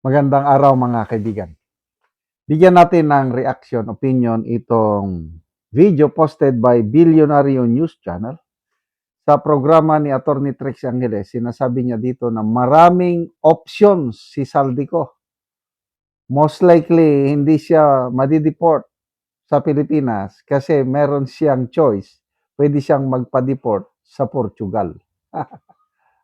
Magandang araw mga kaibigan. Bigyan natin ng reaction, opinion itong video posted by Billionario News Channel. Sa programa ni Atty. Trix Angeles, sinasabi niya dito na maraming options si Saldico. Most likely, hindi siya madideport sa Pilipinas kasi meron siyang choice. Pwede siyang magpa-deport sa Portugal.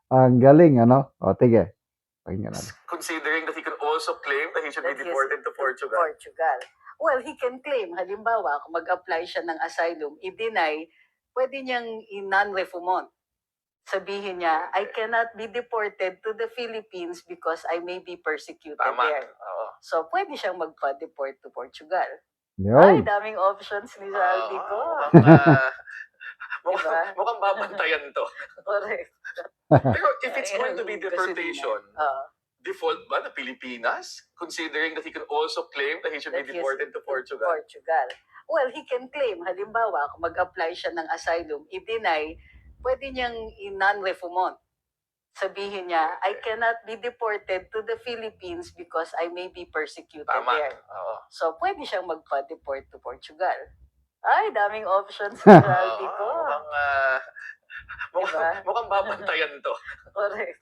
Ang galing, ano? O, tige. Pakinggan natin. Considering that he can also claim that he should be That he's deported to Portugal. Portugal. Well, he can claim, halimbawa, kung mag-apply siya ng asylum, i-deny, pwede niyang i-non-refoulement. Sabihin niya, I cannot be deported to the Philippines because I may be persecuted Tama. there. Oo. So, pwede siyang magpa-deport to Portugal. Yun. Ay, daming options ni Saldi ko. Mukhang babantayan to. Correct. Pero if it's going to be Kasi deportation, din, default ba na Pilipinas? Considering that he can also claim that he should be that he's deported to Portugal. Portugal. Well, he can claim, halimbawa, kung mag-apply siya ng asylum, i-deny, pwede niyang i-non-refoulement. Sabihin niya, I cannot be deported to the Philippines because I may be persecuted Tama. there. Oo. So, pwede siyang magpa-deport to Portugal. Ay, daming options ni Saldi ko. Mukhang babantayan to. Correct.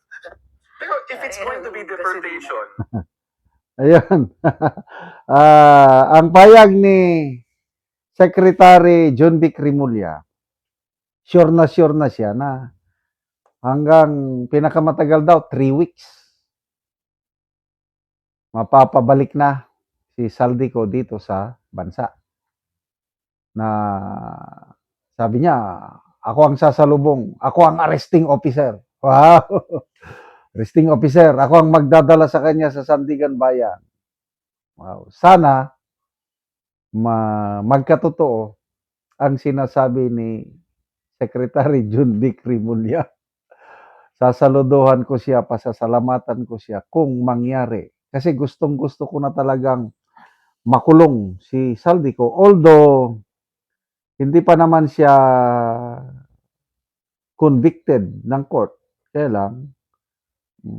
Pero if it's going to be deportation, Ayun. Ang payag ni Secretary John Vic Rimulya, sure na siya na hanggang pinakamatagal daw, 3 weeks. Mapapabalik na si Saldico dito sa bansa. Na sabi niya, ako ang sasalubong, ako ang arresting officer. Wow! Arresting officer, ako ang magdadala sa kanya sa Sandigan Bayan. Wow. Sana magkatotoo ang sinasabi ni Secretary John Vic Rimulya. Sasaluduhan ko siya, pasasalamatan ko siya kung mangyari. Kasi gustong-gusto ko na talagang makulong si Saldico. Although, hindi pa naman siya convicted ng court. Kaya lang,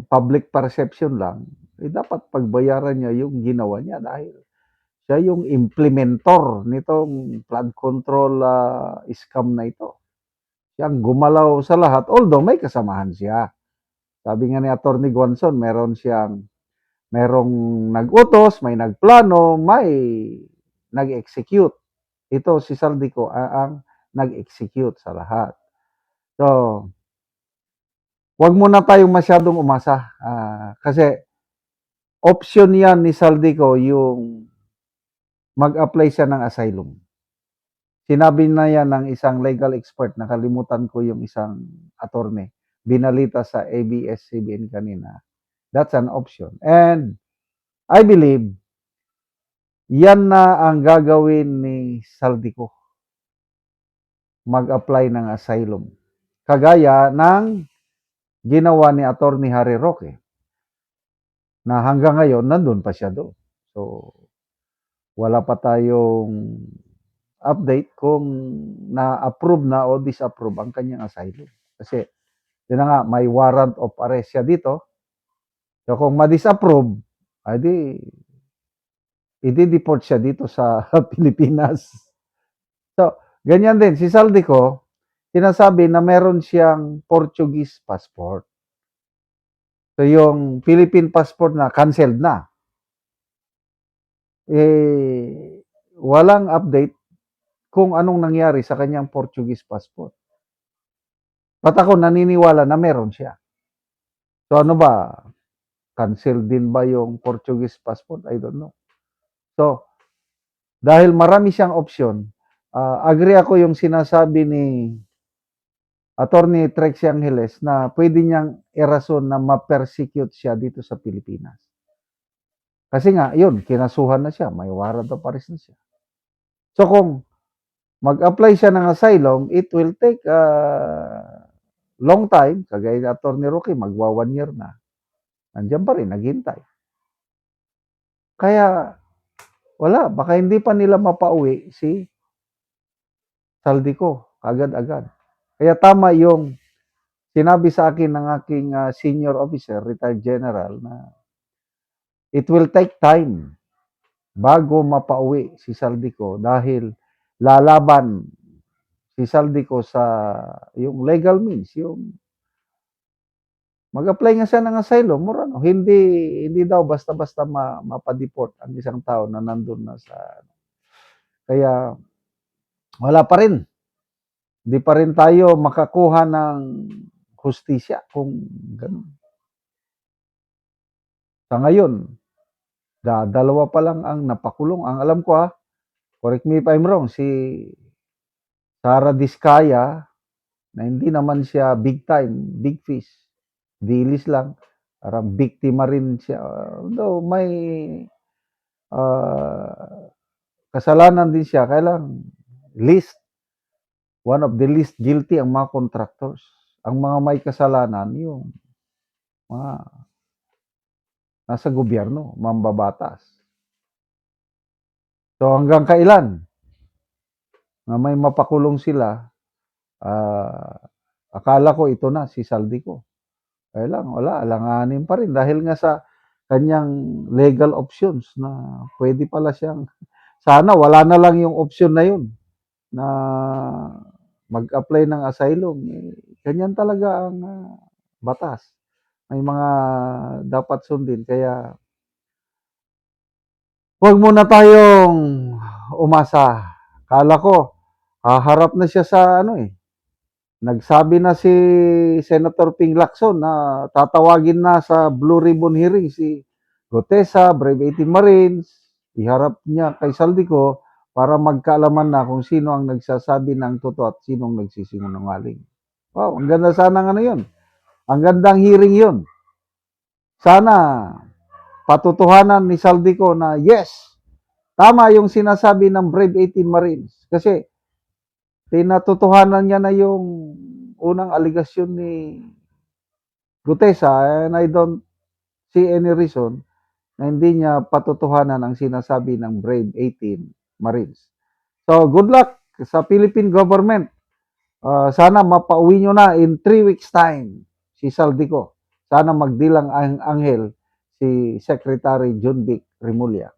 public perception lang, dapat pagbayaran niya yung ginawa niya dahil siya yung implementor nitong flood control scam na ito. Siya ang gumalaw sa lahat, although may kasamahan siya. Sabi nga ni Atty. Guanzon, merong nag-utos, may nagplano, may nag-execute. Ito si Saldico ang nag-execute sa lahat. So, wag muna tayong masyadong umasa. Kasi option yan ni Saldico yung mag-apply siya ng asylum. Sinabi na yan ng isang legal expert, nakalimutan ko yung isang attorney, binalita sa ABS-CBN kanina. That's an option. And I believe, yan na ang gagawin ni Saldico. Mag-apply ng asylum. Kagaya ng ginawa ni Attorney Harry Roque, na hanggang ngayon, nandun pa siya doon. So, wala pa tayong update kung na-approve na o disapprove ang kanyang asylum. Kasi, yun na nga, may warrant of arrest siya dito. So, kung ma-disapprove, i-deport siya dito sa Pilipinas. So, ganyan din. Si Saldico, sinasabi na meron siyang Portuguese passport. So, yung Philippine passport na, canceled na. Walang update kung anong nangyari sa kanyang Portuguese passport. Pat ako naniniwala na meron siya. So ano ba? Cancel din ba yung Portuguese passport? I don't know. So, dahil marami siyang option, agree ako yung sinasabi ni Attorney Trix Angeles na pwede niyang irason na ma-persecute siya dito sa Pilipinas. Kasi nga, yun, kinasuhan na siya. May warrant of arrest na siya. So kung mag-apply siya ng asylum, it will take a long time. Kagaya ni Atty. Roque, magwa 1 year na. Nandiyan pa rin, naghintay. Kaya, wala, baka hindi pa nila mapauwi si Saldico agad-agad. Kaya tama yung sinabi sa akin ng aking senior officer, retired general, na it will take time bago mapauwi si Saldico dahil lalaban si Saldico sa yung legal means, yung mag-apply nga siya ng asylum, mura no. Hindi daw basta-basta mapadeport ang isang tao na nandun na sa kaya wala pa rin. Hindi pa rin tayo makakuha ng hustisya kung ganun. Sa ngayon, dalawa pa lang ang napakulong. Ang alam ko correct me if I'm wrong, si Sara Diskaya, na hindi naman siya big time, big fish. Dilis lang. Parang biktima rin siya. Although may kasalanan din siya, kailang one of the least guilty ang mga contractors. Ang mga may kasalanan, yung mga nasa gobyerno, mambabatas. So hanggang kailan na may mapakulong sila, akala ko ito na si Saldico. Kaya lang, wala, alanganin pa rin dahil nga sa kanyang legal options na pwede pala siyang, sana wala na lang yung option na yun na mag-apply ng asylum. Ganyan talaga ang batas. May mga dapat sundin. Kaya huwag muna tayong umasa. Kala ko, haharap na siya sa nagsabi na si Senator Ping Lacson na tatawagin na sa Blue Ribbon hearing si Gutesa, Brave 18 Marines, iharap niya kay Saldico para magkaalaman na kung sino ang nagsasabi ng totoo at sino ang nagsisinungaling. Wow, ang ganda sana ng yun. Ang gandang hearing yun. Sana patutuhanan ni Saldico na yes, tama yung sinasabi ng Brave 18 Marines. Kasi pinatutuhanan niya na yung unang aligasyon ni Gutesa and I don't see any reason na hindi niya patutuhanan ang sinasabi ng Brave 18 Marines. So, good luck sa Philippine government. Sana mapauwi nyo na in 3 weeks time si Saldico. Sana magdilang ang anghel si Secretary John Vic Remulla.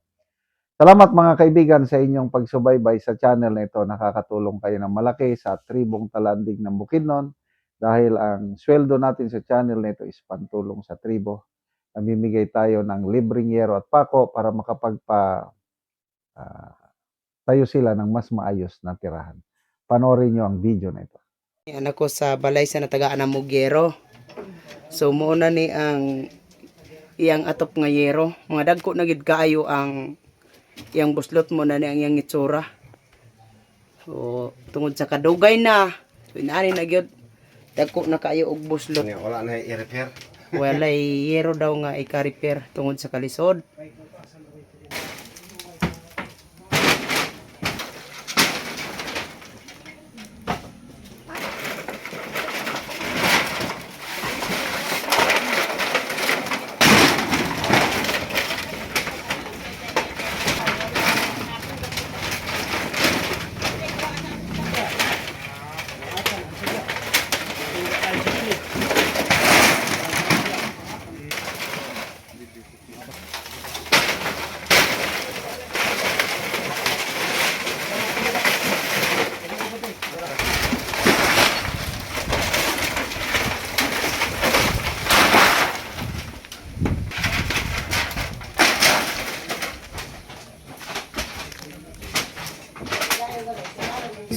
Salamat mga kaibigan sa inyong pagsubaybay sa channel na ito. Nakakatulong kayo ng malaki sa tribong talandig ng Bukidnon dahil ang sweldo natin sa channel na ito is pantulong sa tribo. Namimigay tayo ng libreng yero at pako para tayo sila ng mas maayos na tirahan. Panoorin nyo ang video na ito. Anak ko sa balay sa natagaan ng Mugero. So muna ni ang iyang atop nga yero. Mga dagko na gid kaayo ang iyang buslot mo na ni ang iyang itsura. So tungod sa kadugay na, so inaani na gyud dagko na kaayo og buslot. Wala na i-repair. Wala yero daw nga ika-repair tungod sa kalisod.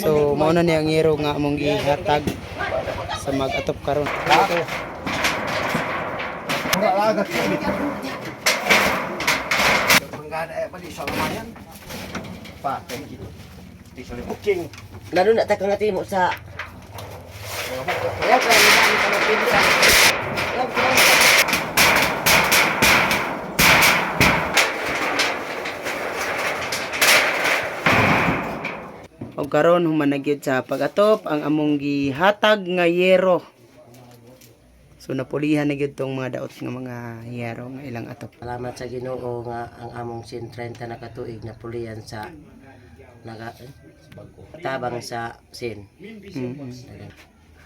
So mao na ni ang yero nga among gihatag sa mag-atop karon. Lalo na takang natin mo sa Og karon human na gyud sa pag-atop ang among gihatag nga yero. So napulihan na gyud tong mga daot nga mga yero nga ilang atop. salamat sa Ginoo nga ang among 130 na katuig na pulian sa tabang sa sin.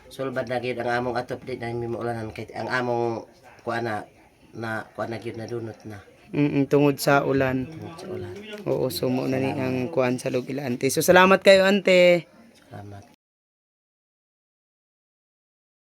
Sulbad na gyud ang among atop di na mimulanan kay ang among kuana na gyud na dunot na. Tungod sa ulan. tungod sa ulan. Oo, sumo na ni ang kuan sa lugila ante. So salamat kayo ante. Salamat.